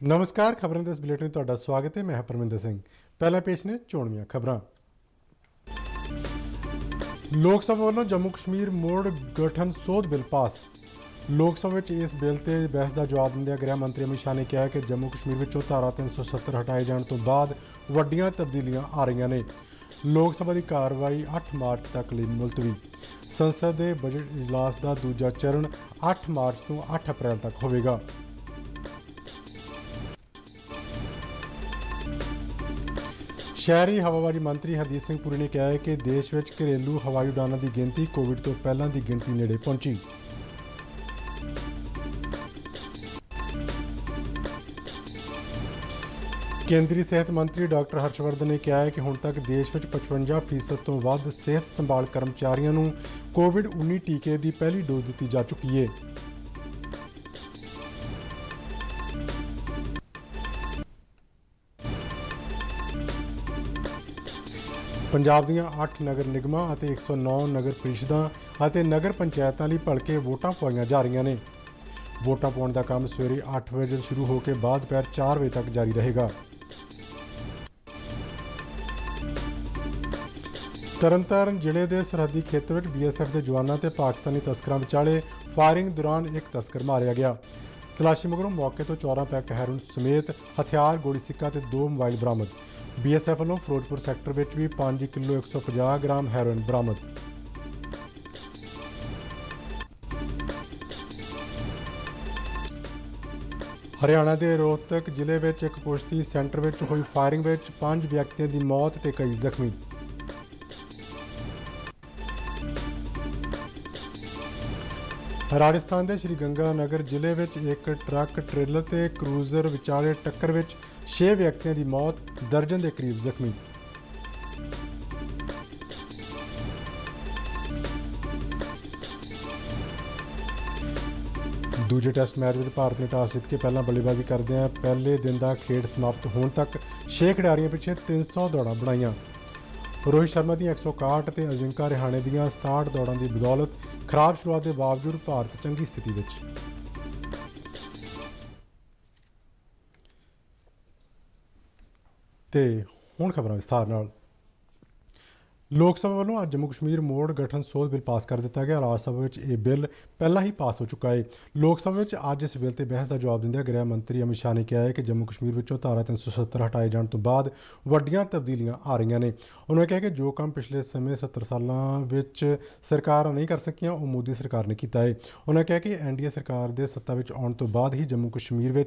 नमस्कार, खबरें दस बुलेटिन तुहाडा स्वागत है। मैं परमिंदर सिंह। पहला पेश ने चोणवीआं खबरां। लोक सभा वालों जम्मू कश्मीर मुड़ गठन सोध बिल पास। लोक सभा में इस बिल से बहस का जवाब दिंदे गृह मंत्री अमित शाह ने कहा कि जम्मू कश्मीर विचों धारा 370 हटाए जाने तो बाद वड्डियां तब्दीलियां आ रही ने। लोक सभा की कार्रवाई 8 मार्च तक लिए मुलतवी। संसद के बजट इजलास का दूजा चरण 8 मार्च तो 8 अप्रैल तक होगा। शहरी हवाबाजी मंत्री हरदीप सिंह पुरी ने कहा है कि देश में घरेलू हवाई उड़ानों की गिनती कोविड तो पहलों की गिनती नेड़े पहुंची। केंद्रीय सेहत मंत्री डॉक्टर हर्षवर्धन ने कहा है कि हुण तक देश में 55% तो वध सेहत संभाल कर्मचारियों को कोविड-19 टीके की पहली डोज दी जा चुकी है। पंजाब दीआं 8 नगर निगमां अते 109 नगर परिषदां अते नगर पंचायतां लई भलके वोटां पवाईआं जा रहीआं ने। वोटां पाउण दा काम सवेरे 8 बजे शुरू होकर बाद दोपहर 4 बजे तक जारी रहेगा। तरनताਰਨ जिले के सरहदी खेतर में BSF के जवानों ते पाकिस्तानी तस्करां विचाले फायरिंग दौरान एक तस्कर मारिया गया। तलाशी मगरों मौके तो 14 पैकेट हैरोइन समेत हथियार, गोली सिक्का ते 2 मोबाइल बरामद। BSF वालों फिरोजपुर सैक्टर में भी 5 किलो 150 ग्राम हैरोइन बरामद। हरियाणा के रोहतक जिले में एक कुश्ती सेंटर में हुई फायरिंग में 5 व्यक्तियों की मौत ते कई जख्मी। राजस्थान के श्रीगंगानगर जिले में एक ट्रक ट्रेलर ते क्रूजर विचाले टक्कर में 6 व्यक्तियों की मौत, दर्जन के करीब जख्मी। दूजे टेस्ट मैच में भारत ने टॉस जीत के पहला बल्लेबाजी करदे पहले दिन का खेड समाप्त होने तक 6 खिडारियों पिछे 300 दौड़ा बनाईआं। रोहित शर्मा दी 161 ते अजिंका रिहाणे दी 67 दौड़ों की बदौलत खराब शुरुआत के बावजूद भारत चंगी स्थिति में। ते हुण खबरां विस्तार नाल। लोक सभा वालों अज जम्मू कश्मीर मुड़ गठन सोध बिल पास कर दिता गया। राज सभा में यह बिल पहला ही पास हो चुका है। लोक सभा में अज इस बिल से बहस का जवाब दिंदे गृह मंत्री अमित शाह ने कहा है कि जम्मू कश्मीर विचों धारा 370 हटाए जाने तो बाद वड्डियां तब्दीलियां आ रही ने। उन्होंने कहा कि जो काम पिछले समय 70 सालों सरकार नहीं कर सकियां वो मोदी सरकार ने किया है। उन्होंने कहा कि NDA सरकार के सत्ता में आने तो बाद ही जम्मू कश्मीर में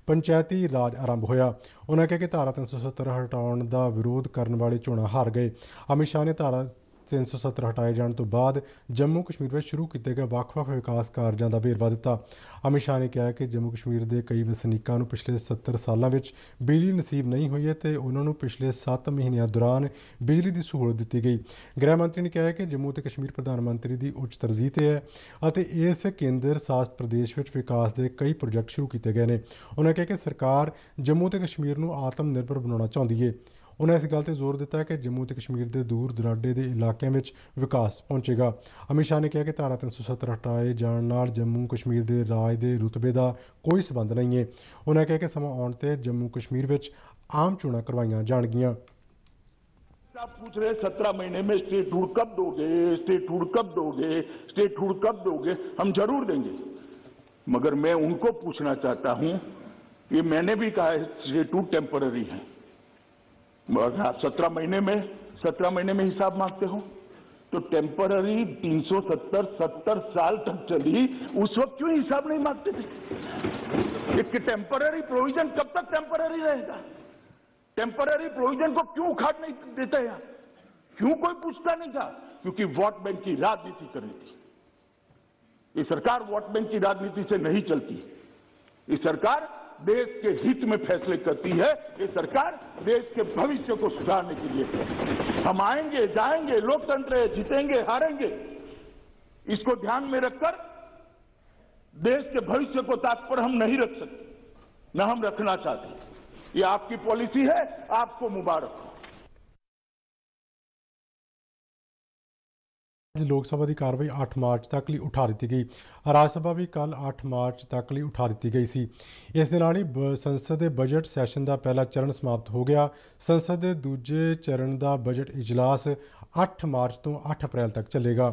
पंचायती राज आरंभ होया। उन्होंने कहा कि धारा 370 हटाने का विरोध करने वाले चोणां हार गए। अमित शाह ने धारा 370 हटाए जाने तो बाद जम्मू कश्मीर में शुरू किए गए ਵੱਖ-ਵੱਖ विकास कार्यों का वेरवा दिता। अमित शाह ने कहा कि जम्मू कश्मीर के कई वसनीकों को पिछले 70 सालों में बिजली नसीब नहीं हुई है तो उन्होंने पिछले 7 महीनों दौरान बिजली की सहूलत दी गई। गृह मंत्री ने कहा कि जम्मू तो कश्मीर प्रधानमंत्री की उच्च तरजीह है और इस केंद्र शासित प्रदेश में विकास के कई प्रोजेक्ट शुरू किए गए हैं। उन्होंने कहा कि सरकार जम्मू तो कश्मीर को आत्मनिर्भर बनाना चाहती है। उन्होंने इस गल पर जोर दिता है कि जम्मू तो कश्मीर के दूर दराडे के इलाकों में विकास पहुँचेगा। अमित शाह ने कहा कि धारा 370 हटाए जाने नाल जम्मू कश्मीर के राज के रुतबे का कोई संबंध नहीं है। उन्होंने कहा कि समा आने पर जम्मू कश्मीर में आम चोणां करवाईआं जाणगियां। आप पूछ रहे 17 महीने में स्टेटहुड कब दोगे, स्टेटहुड कब दोगे, स्टेटहुड कब दोगे? हम जरूर देंगे, मगर मैं उनको पूछना चाहता हूं कि मैंने भी कहा है स्टेटहुड टेम्पररी है। आप 17 महीने में हिसाब मांगते हो तो टेम्पररी 370 साल तक चली, उस वक्त क्यों हिसाब नहीं मांगते थे? एक टेम्पररी प्रोविजन कब तक टेम्पररी रहेगा? टेम्पररी प्रोविजन को क्यों उखाड़ नहीं देते हैं? क्यों कोई पूछता नहीं था? क्योंकि वोट बैंक की राजनीति करनी थी। ये सरकार वोट बैंक की राजनीति से नहीं चलती। ये सरकार देश के हित में फैसले करती है। ये सरकार देश के भविष्य को सुधारने के लिए। हम आएंगे जाएंगे, लोकतंत्र है, जीतेंगे हारेंगे, इसको ध्यान में रखकर देश के भविष्य को ताक पर हम नहीं रख सकते, न हम रखना चाहते। ये आपकी पॉलिसी है, आपको मुबारक हो। लोक सभा की कार्रवाई 8 मार्च तक ਲਈ ਉਠਾ ਦਿੱਤੀ ਗਈ। ਰਾਜ ਸਭਾ ਵੀ ਕੱਲ 8 ਮਾਰਚ ਤੱਕ ਲਈ ਉਠਾ ਦਿੱਤੀ ਗਈ ਸੀ। ਇਸ ਦੇ ਨਾਲ ਹੀ ਸੰਸਦ ਦੇ ਬਜਟ ਸੈਸ਼ਨ ਦਾ ਪਹਿਲਾ ਚਰਨ ਸਮਾਪਤ ਹੋ ਗਿਆ। ਸੰਸਦ ਦੇ ਦੂਜੇ ਚਰਨ ਦਾ ਬਜਟ ਇਜਲਾਸ 8 ਮਾਰਚ ਤੋਂ 8 ਅਪ੍ਰੈਲ ਤੱਕ ਚੱਲੇਗਾ।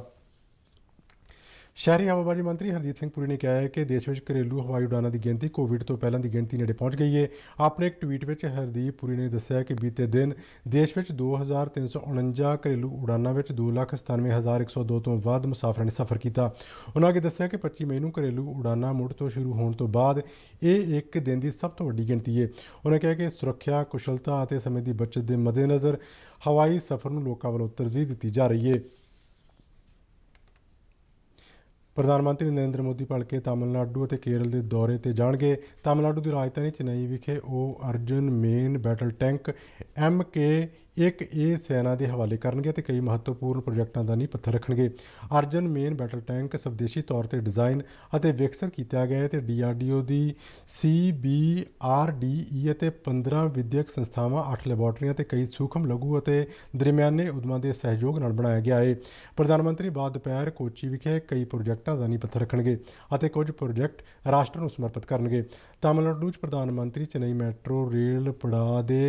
शहरी हवाबाजी मंत्री हरदीप सिंह पुरी ने कहा है कि देश में घरेलू हवाई उड़ानों की गिनती कोविड तो पहलों की गिनती नेड़े पहुँच गई है। अपने एक ट्वीट में हरदीप पुरी ने दस्सिया कि बीते दिन देश में 2349 घरेलू उड़ानों में 2,97,102 तो वध मुसाफिर ने सफ़र किया। उन्होंने दस्सिया कि 25 मई को घरेलू उड़ाना मुड़ तो शुरू होने तो बाद ये एक दिन की सब तो वड्डी गिनती है। उन्होंने कहा कि सुरक्षा कुशलता और समय की बचत के मद्देनज़र हवाई सफ़र में लोगों वालों तरजीह दी जा रही है। प्रधानमंत्री नरेंद्र मोदी भलके तमिलनाडु और केरल के दौरे पर जाएंगे। तमिलनाडु की राजधानी चेन्नई विखे वो Arjun main battle tank MK-1A सेना के हवाले करेंगे तो कई महत्वपूर्ण प्रोजेक्टों का नींह पत्थर रखेंगे। अर्जुन मेन बैटल टैंक स्वदेशी तौर पर डिजाइन और विकसित किया गया है। DRDO की CBRDE और 15 विद्यक संस्थावां 8 लैबोरेटरियां ते कई सूक्ष्म लघु और दरमियाने उद्यमों के सहयोग नाल बनाया गया है। प्रधानमंत्री बाद दोपहर कोची विखे कई प्रोजेक्टों का नींह पत्थर रखेंगे और कुछ प्रोजेक्ट राष्ट्र को समर्पित करेंगे। तमिलनाडु प्रधानमंत्री चेन्नई मैट्रो रेल पड़ाव के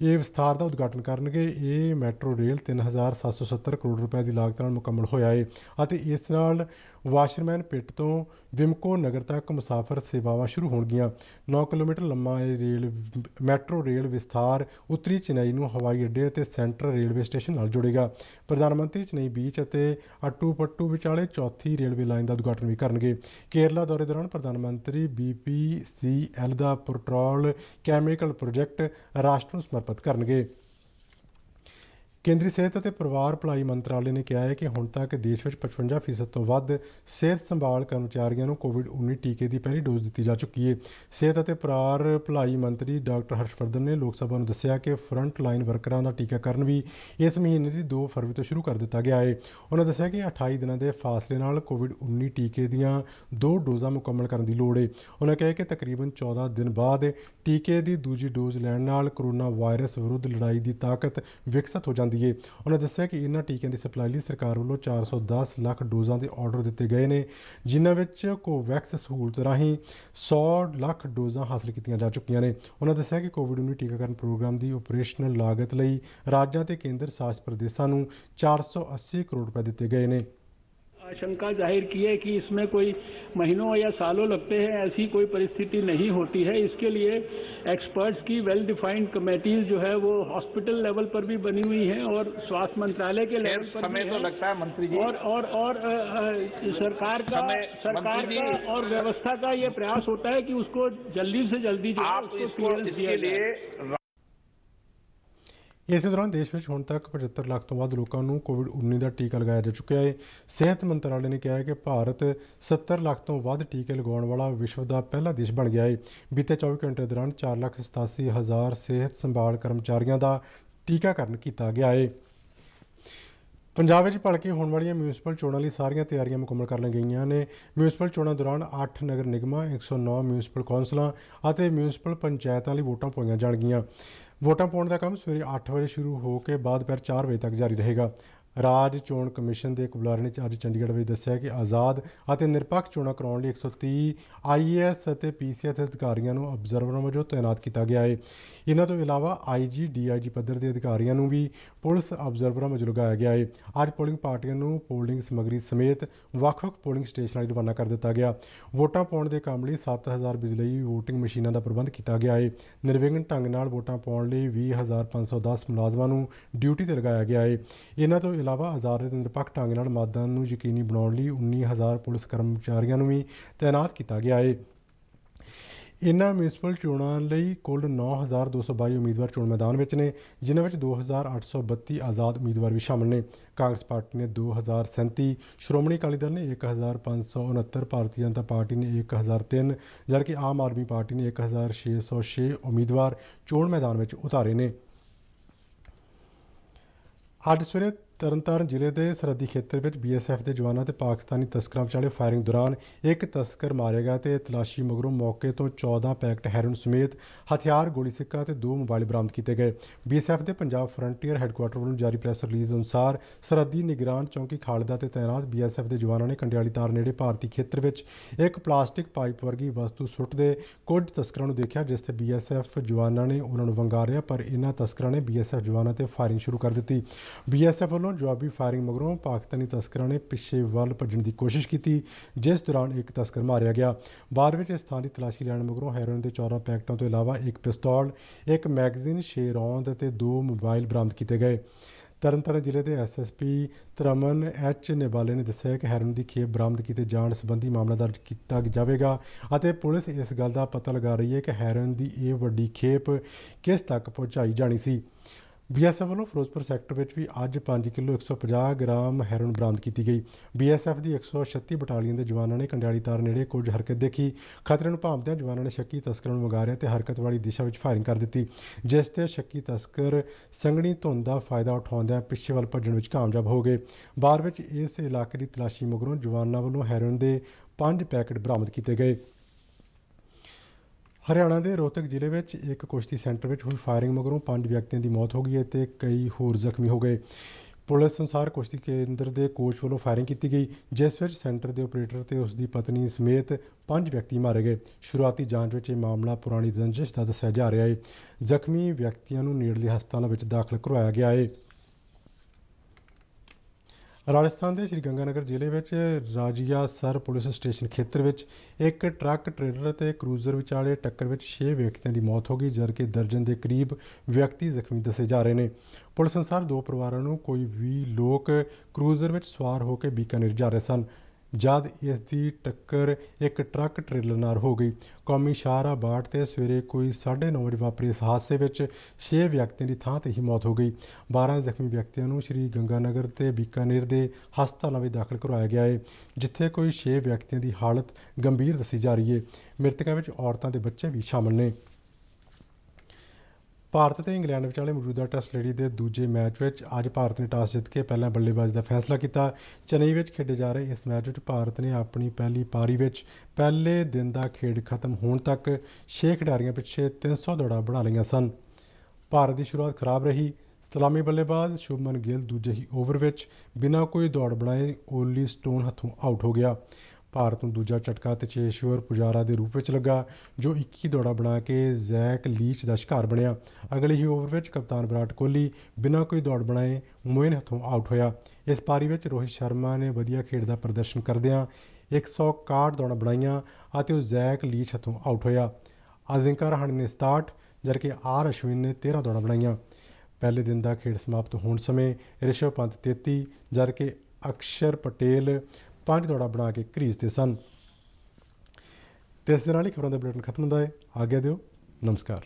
ये विस्तार का उद्घाटन करेंगे। ये मैट्रो रेल 3,770 करोड़ रुपए की लागत नाल मुकम्मल होया है और इस नाल वाशरमैन पिट तो विमको नगर तक मुसाफिर सेवावां शुरू होणगियां। 9 किलोमीटर लंबा रेल मैट्रो रेल विस्तार उत्तरी चेन्नई नूं हवाई अड्डे और सेंट्रल रेलवे स्टेशन नाल जोड़ेगा। प्रधानमंत्री चेन्नई बीच और अट्टूपट्टू विचाले चौथी रेलवे लाइन का उद्घाटन भी करेंगे। केरला दौरे दौरान प्रधानमंत्री BPCL का पेट्रोल कैमिकल प्रोजेक्ट राष्ट्र को समर्पित करेंगे। केंद्रीय सेहत और परिवार भलाई मंत्रालय ने कहा है कि हुण तक देश में 55% तो वध सेहत संभाल कर्मचारियों को कोविड-19 टीके की पहली डोज दी जा चुकी है। सेहत और परिवार भलाई मंत्री डॉक्टर हर्षवर्धन ने लोक सभा में दस्सिया कि फ्रंट लाइन वर्करां का टीकाकरण भी इस महीने की 2 फरवरी तो शुरू कर दिता गया है। उन्होंने दस्सिया कि 28 दिनों के फासले नाल कोविड-19 टीके दीयां 2 डोज़ां मुकम्मल करने की लोड़ है। उन्होंने कहा कि तकरीबन 14 दिन बाद टीके की दूजी डोज लैण नाल कोरोना वायरस विरुद्ध लड़ाई की ताकत विकसित हो जाती है। उन्होंने दस्सिया कि इन्हां टीकिਆਂ की सप्लाई ਲਈ सरकार वालों 410 ਲੱਖ डोज़ां के ऑर्डर दिए गए हैं, जिन्हां विच कोवैक्स सहूलत राहीं 100 ਲੱਖ डोज़ां हासिल कीतियां जा चुकियां ने। उन्होंने दस्सिया कि कोविड-19 टीकाकरण प्रोग्राम की ऑपरेशनल लागत लई राज्यां ते केंद्र शासित प्रदेशों नूं 480 करोड़ रुपए दिए गए हैं। आशंका जाहिर की है कि इसमें कोई महीनों या सालों लगते हैं, ऐसी कोई परिस्थिति नहीं होती है। इसके लिए एक्सपर्ट्स की वेल डिफाइंड कमेटीज जो है वो हॉस्पिटल लेवल पर भी बनी हुई हैं और स्वास्थ्य मंत्रालय के लेवल पर समय तो लगता है मंत्री जी और सरकार का और व्यवस्था का ये प्रयास होता है कि उसको जल्दी से जल्दी जो आप इसको इसके लिए इस दौरान देश में हुण तक 75 ਲੱਖ तो वध लोगों को कोविड-19 का टीका लगाया जा चुका है। सेहत मंत्रालय ने कहा है कि भारत 70 ਲੱਖ तो वध टीके लगाने वाला विश्व का पहला देश बन गया है। बीते 24 घंटे दौरान 4,87,000 सेहत संभाल कर्मचारियों का टीकाकरण किया गया है। पंजाब में भलके होने वाली म्यूनसिपल चोणों लिए सारिया तैयारियां मुकम्मल कर ली गई ने। म्यूनसिपल चोणों दौरान 8 नगर निगमां 109 म्यूनसिपल कौंसलों और म्यूनसिपल पंचायतों लिए वोटां पाईयां जाणगियां। वोटां पाउण का काम सवेरे 8 बजे शुरू होकर बाद दोपहर 4 बजे तक जारी रहेगा। राज चोण कमीशन के एक बुलारे ने अज चंडीगढ़ में दस्सिया कि आज़ाद और निरपक्ष चोणां कराउण लई 130 IAS और PCS अधिकारियों को ऑबजरवरां वजों तैनात किया गया है। इन्हां तो इलावा IG DIG पद्धर के अधिकारियों को भी पुलिस ऑबजरवरां वजों लगाया गया है। अज पोलिंग पार्टियों को पोलिंग समग्री समेत ਵੱਖ-ਵੱਖ पोलिंग स्टेशनों पर रवाना कर दिया गया। वोटां पाउण के काम लिए 7,000 बिजली वोटिंग मशीनों का प्रबंध किया गया है। निर्विघन ढंग नाल वोटां पाउण लई 20,510 मुलाजमां नूं ड्यूटी पर लगाया गया है। इन्हां तो इलावा आज़ाद ते निरपक्ष ढंग नाल मतदान नूं यकीनी बनाउण लई 19,000 पुलिस कर्मचारियों को भी तैनात किया गया है। इन्हां म्यूनसिपल चोणां लई कुल 9,222 उम्मीदवार चोण मैदान में ने, जिन्हां विच 2,832 आज़ाद उम्मीदवार भी शामिल ने। कांग्रेस पार्टी ने 2,037, श्रोमणी अकाली दल ने 1,569, भारतीय जनता पार्टी ने 1,003 जबकि आम आदमी पार्टी ने 1,606 उम्मीदवार चोण मैदान में उतारे ने। अज सवेरे ਤਰਨਤਾਰਨ ਜ਼ਿਲ੍ਹੇ ਦੇ ਸਰਹੱਦੀ ਖੇਤਰ ਵਿੱਚ BSF ਦੇ ਜਵਾਨਾਂ ਤੇ ਪਾਕਿਸਤਾਨੀ ਤਸਕਰਾਂ ਵਿਚਾਲੇ ਫਾਇਰਿੰਗ ਦੌਰਾਨ ਇੱਕ ਤਸਕਰ ਮਾਰਿਆ ਗਿਆ ਤੇ ਤਲਾਸ਼ੀ ਮਗਰੋਂ ਮੌਕੇ ਤੋਂ 14 ਪੈਕਟ ਹੈਰੋਇਨ ਸਮੇਤ ਹਥਿਆਰ, ਗੋਲੀ ਸਿੱਕਾ ਤੇ 2 ਮੋਬਾਈਲ ਬਰਾਮਦ ਕੀਤੇ ਗਏ। BSF ਦੇ ਪੰਜਾਬ ਫਰੰਟੀਅਰ ਹੈੱਡਕੁਆਟਰ ਵੱਲੋਂ ਜਾਰੀ ਪ੍ਰੈਸ ਰਿਲੀਜ਼ ਅਨੁਸਾਰ ਸਰਹੱਦੀ ਨਿਗਰਾਨ ਚੌਂਕੀ ਖਾਲਦਾ ਤੇ ਤੈਨਾਤ BSF ਦੇ ਜਵਾਨਾਂ ਨੇ ਕੰਡਿਆਲੀ ਤਾਰ ਨੇੜੇ ਭਾਰਤੀ ਖੇਤਰ ਵਿੱਚ ਇੱਕ ਪਲਾਸਟਿਕ ਪਾਈਪ ਵਰਗੀ ਵਸਤੂ ਸੁੱਟਦੇ ਕੁਝ ਤਸਕਰਾਂ ਨੂੰ ਦੇਖਿਆ, ਜਿਸ ਤੇ BSF ਜਵਾਨਾਂ ਨੇ ਉਹਨਾਂ ਨੂੰ ਵੰਗਾਰਿਆ, ਪਰ ਇਹਨਾਂ ਤਸਕਰਾਂ ਨੇ BSF ਜਵਾਨਾਂ ਤੇ ਫਾਇਰਿੰਗ ਸ਼ੁਰੂ ਕਰ ਦਿੱਤੀ। BSF ਵੱਲੋਂ ਜਵਾਬੀ ਫਾਇਰਿੰਗ ਮਗਰੋਂ ਪਾਕਿਸਤਾਨੀ ਤਸਕਰਾਂ ਨੇ ਪਿੱਛੇ ਵੱਲ ਭੱਜਣ ਦੀ ਕੋਸ਼ਿਸ਼ ਕੀਤੀ, ਜਿਸ ਦੌਰਾਨ ਇੱਕ ਤਸਕਰ ਮਾਰਿਆ ਗਿਆ। ਬਾਅਦ ਵਿੱਚ ਇਸ ਥਾਂ ਦੀ ਤਲਾਸ਼ੀ ਲੈਣ ਮਗਰੋਂ ਹੈਰੋਇਨ ਦੇ 14 ਪੈਕਟਾਂ ਤੋਂ ਇਲਾਵਾ ਇੱਕ ਪਿਸਤੌਲ, ਇੱਕ ਮੈਗਜ਼ੀਨ, 6 ਰੌਂਦ ਅਤੇ 2 ਮੋਬਾਈਲ ਬਰਾਮਦ ਕੀਤੇ ਗਏ। ਤਰਨਤਾਰਨ ਜ਼ਿਲ੍ਹੇ ਦੇ SSP ਤਰਮਨ H ਨੇਬਾਲੇ ਨੇ ਦੱਸਿਆ ਕਿ ਹੈਰੋਇਨ ਦੀ ਖੇਪ ਬਰਾਮਦ ਕੀਤੇ ਜਾਣ ਸੰਬੰਧੀ ਮਾਮਲਾ ਦਰਜ ਕੀਤਾ ਜਾਵੇਗਾ ਅਤੇ ਪੁਲਿਸ ਇਸ ਗੱਲ ਦਾ ਪਤਾ ਲਗਾ ਰਹੀ ਹੈ ਕਿ ਹੈਰੋਇਨ ਦੀ ਇਹ ਵੱਡੀ ਖੇਪ ਕਿਸ ਤੱਕ ਪਹੁੰਚਾਈ ਜਾਣੀ ਸੀ। BSF ਵੱਲੋਂ ਫਿਰੋਜ਼ਪੁਰ ਸੈਕਟਰ ਵਿੱਚ ਵੀ ਅੱਜ 5 ਕਿਲੋ 150 ਗ੍ਰਾਮ ਹੈਰੋਇਨ ਬਰਾਮਦ ਕੀਤੀ ਗਈ। BSF ਦੀ 136 ਬਟਾਲੀਅਨ ਦੇ ਜਵਾਨਾਂ ਨੇ ਕੰਡਿਆਲੀ ਤਾਰ ਨੇੜੇ ਕੁਝ ਹਰਕਤ ਦੇਖੀ। ਖਤਰੇ ਨੂੰ ਭਾਂਪਦਿਆਂ ਜਵਾਨਾਂ ਨੇ ਸ਼ੱਕੀ ਤਸਕਰਾਂ ਨੂੰ ਵੰਗਾਰਿਆ ਤੇ ਹਰਕਤ ਵਾਲੀ ਦਿਸ਼ਾ ਵਿੱਚ ਫਾਇਰਿੰਗ ਕਰ ਦਿੱਤੀ, ਜਿਸ ਤੇ ਸ਼ੱਕੀ ਤਸਕਰ ਸੰਘਣੀ ਧੁੰਦ ਦਾ ਫਾਇਦਾ ਉਠਾਉਂਦਿਆਂ ਪਿੱਛੇ ਵੱਲ ਭੱਜਣ ਵਿੱਚ ਕਾਮਯਾਬ ਹੋ ਗਏ। ਬਾਅਦ ਵਿੱਚ ਇਸ ਇਲਾਕੇ ਦੀ ਤਲਾਸ਼ੀ ਮਗਰੋਂ ਜਵਾਨਾਂ ਵੱਲੋਂ ਹੈਰੋਇਨ ਦੇ 5 ਪੈਕਟ ਬਰਾਮਦ ਕੀਤੇ ਗਏ। ਹਰਿਆਣਾ ਦੇ ਰੋਹਤਕ ਜ਼ਿਲ੍ਹੇ ਵਿੱਚ ਇੱਕ ਕੁਸ਼ਤੀ ਸੈਂਟਰ ਵਿੱਚ ਹੋਈ ਫਾਇਰਿੰਗ ਮਗਰੋਂ 5 ਵਿਅਕਤੀਆਂ ਦੀ ਮੌਤ ਹੋ ਗਈ ਅਤੇ ਕਈ ਹੋਰ ਜ਼ਖਮੀ ਹੋ ਗਏ। ਪੁਲਿਸ ਅਨੁਸਾਰ ਕੁਸ਼ਤੀ ਕੇਂਦਰ ਦੇ ਕੋਚ ਵੱਲੋਂ ਫਾਇਰਿੰਗ ਕੀਤੀ ਗਈ, ਜਿਸ ਵਿੱਚ ਸੈਂਟਰ ਦੇ ਆਪਰੇਟਰ ਤੇ ਉਸ ਦੀ ਪਤਨੀ ਸਮੇਤ 5 ਵਿਅਕਤੀ ਮਾਰੇ ਗਏ। ਸ਼ੁਰੂਆਤੀ ਜਾਂਚ ਵਿੱਚ ਇਹ ਮਾਮਲਾ ਪੁਰਾਣੀ ਰੰਜਿਸ਼ ਦਾ ਦੱਸਿਆ ਜਾ ਰਿਹਾ ਹੈ। ਜ਼ਖਮੀ ਵਿਅਕਤੀਆਂ ਨੂੰ ਨੇੜਲੇ ਹਸਪਤਾਲਾਂ ਵਿੱਚ ਦਾਖਲ ਕਰਵਾਇਆ ਗਿਆ ਹੈ। ਰਾਜਸਥਾਨ ਦੇ ਸ਼੍ਰੀ ਗੰਗਾਨਗਰ ਜ਼ਿਲ੍ਹੇ ਵਿੱਚ ਰਾਜੀਆ ਸਰ ਪੁਲਿਸ ਸਟੇਸ਼ਨ ਖੇਤਰ ਵਿੱਚ ਇੱਕ ਟਰੱਕ ਟ੍ਰੇਲਰ ਅਤੇ ਕਰੂਜ਼ਰ ਵਿਚਾਲੇ ਟੱਕਰ ਵਿੱਚ 6 ਵਿਅਕਤੀਆਂ ਦੀ ਮੌਤ ਹੋ ਗਈ, ਜਦਕਿ ਦਰਜਨ ਦੇ ਕਰੀਬ ਵਿਅਕਤੀ ਜ਼ਖਮੀ ਦੱਸੇ ਜਾ ਰਹੇ ਨੇ। ਪੁਲਿਸ ਅਨੁਸਾਰ 2 ਪਰਿਵਾਰਾਂ ਨੂੰ ਕੋਈ 20 ਲੋਕ ਕਰੂਜ਼ਰ ਵਿੱਚ ਸਵਾਰ ਹੋ ਕੇ ਬੀਕਾਨੇਰ ਜਾ ਰਹੇ ਸਨ, ਜਦ ਇਸ ਦੀ ਟੱਕਰ ਇੱਕ ਟਰੱਕ ਟ੍ਰੇਲਰ ਨਾਲ ਹੋ ਗਈ। ਕੌਮੀ ਸ਼ਾਹਰਾਹ 62 ਤੇ ਸਵੇਰੇ ਕੋਈ 9:30 ਵਜੇ ਵਾਪਰੇ ਇਸ ਹਾਦਸੇ ਵਿੱਚ 6 ਵਿਅਕਤੀਆਂ ਦੀ ਥਾਂ ਤੇ ਹੀ ਮੌਤ ਹੋ ਗਈ। 12 ਜ਼ਖਮੀ ਵਿਅਕਤੀਆਂ ਨੂੰ ਸ਼੍ਰੀ ਗੰਗਾਨਗਰ ਤੇ ਬੀਕਾਨੇਰ ਦੇ ਹਸਪਤਾਲਾਂ ਵਿੱਚ ਦਾਖਲ ਕਰਵਾਇਆ ਗਿਆ ਹੈ, ਜਿੱਥੇ ਕੋਈ 6 ਵਿਅਕਤੀਆਂ ਦੀ ਹਾਲਤ ਗੰਭੀਰ ਦੱਸੀ ਜਾ ਰਹੀ ਹੈ। ਮ੍ਰਿਤਕਾਂ ਵਿੱਚ ਔਰਤਾਂ ਤੇ ਬੱਚੇ ਵੀ ਸ਼ਾਮਲ ਨੇ। ਭਾਰਤ ਅਤੇ ਇੰਗਲੈਂਡ ਵਿਚਾਲੇ ਮੌਜੂਦਾ ਟੈਸਟ ਲੜੀ ਦੇ ਦੂਜੇ ਮੈਚ ਵਿੱਚ ਅੱਜ ਭਾਰਤ ਨੇ ਟਾਸ ਜਿੱਤ ਕੇ ਪਹਿਲਾਂ ਬੱਲੇਬਾਜ਼ੀ ਦਾ ਫੈਸਲਾ ਕੀਤਾ। ਚੇਨਈ ਵਿੱਚ ਖੇਡੇ ਜਾ ਰਹੇ ਇਸ ਮੈਚ ਵਿੱਚ ਭਾਰਤ ਨੇ ਆਪਣੀ ਪਹਿਲੀ ਪਾਰੀ ਵਿੱਚ ਪਹਿਲੇ ਦਿਨ ਦਾ ਖੇਡ ਖਤਮ ਹੋਣ ਤੱਕ 6 ਖਿਡਾਰੀਆਂ ਪਿੱਛੇ 300 ਦੌੜਾਂ ਬਣਾ ਲਈਆਂ ਸਨ। ਭਾਰਤ ਦੀ ਸ਼ੁਰੂਆਤ ਖਰਾਬ ਰਹੀ। ਸਲਾਮੀ ਬੱਲੇਬਾਜ਼ ਸ਼ੁਭਮਨ ਗਿੱਲ ਦੂਜੇ ਹੀ ਓਵਰ ਵਿੱਚ ਬਿਨਾਂ ਕੋਈ ਦੌੜ ਬਣਾਏ ਓਲੀ ਸਟੋਨ ਹੱਥੋਂ ਆਊਟ ਹੋ ਗਿਆ। ਭਾਰਤ ਨੂੰ ਦੂਜਾ ਝਟਕਾ ਤੇਜੇਸ਼ਵਰ ਪੁਜਾਰਾ ਦੇ ਰੂਪ ਵਿੱਚ ਲੱਗਾ, ਜੋ 21 ਦੌੜਾਂ ਬਣਾ ਕੇ ਜ਼ੈਕ ਲੀਚ ਦਾ ਸ਼ਿਕਾਰ ਬਣਿਆ। ਅਗਲੇ ਹੀ ਓਵਰ ਵਿੱਚ ਕਪਤਾਨ ਵਿਰਾਟ ਕੋਹਲੀ ਬਿਨਾਂ ਕੋਈ ਦੌੜ ਬਣਾਏ ਮੋਇਨ ਹੱਥੋਂ ਆਊਟ ਹੋਇਆ। ਇਸ ਪਾਰੀ ਵਿੱਚ ਰੋਹਿਤ ਸ਼ਰਮਾ ਨੇ ਵਧੀਆ ਖੇਡ ਦਾ ਪ੍ਰਦਰਸ਼ਨ ਕਰਦਿਆਂ 161 ਦੌੜਾਂ ਬਣਾਈਆਂ ਅਤੇ ਉਹ ਜ਼ੈਕ ਲੀਚ ਹੱਥੋਂ ਆਊਟ ਹੋਇਆ। ਅਜਿੰਕਾ ਰਹਾਣੇ ਨੇ 67 ਜਦਕਿ ਆਰ ਅਸ਼ਵਿਨ ਨੇ 13 ਦੌੜਾਂ ਬਣਾਈਆਂ। ਪਹਿਲੇ ਦਿਨ ਦਾ ਖੇਡ ਸਮਾਪਤ ਹੋਣ ਸਮੇਂ ਰਿਸ਼ਭ ਪੰਤ 33 ਜਦਕਿ ਅਕਸ਼ਰ ਪਟੇਲ 5 ਦੌੜਾਂ ਬਣਾ ਕੇ ਕ੍ਰੀਜ਼ ਤੇ ਸਨ। ਤੇ ਇਸ ਦੇ ਨਾਲ ਹੀ ਖਬਰਾਂ ਦਾ ਬੁਲੇਟਿਨ ਖਤਮ ਹੁੰਦਾ ਹੈ। ਆਗਿਆ ਦਿਓ। ਨਮਸਕਾਰ।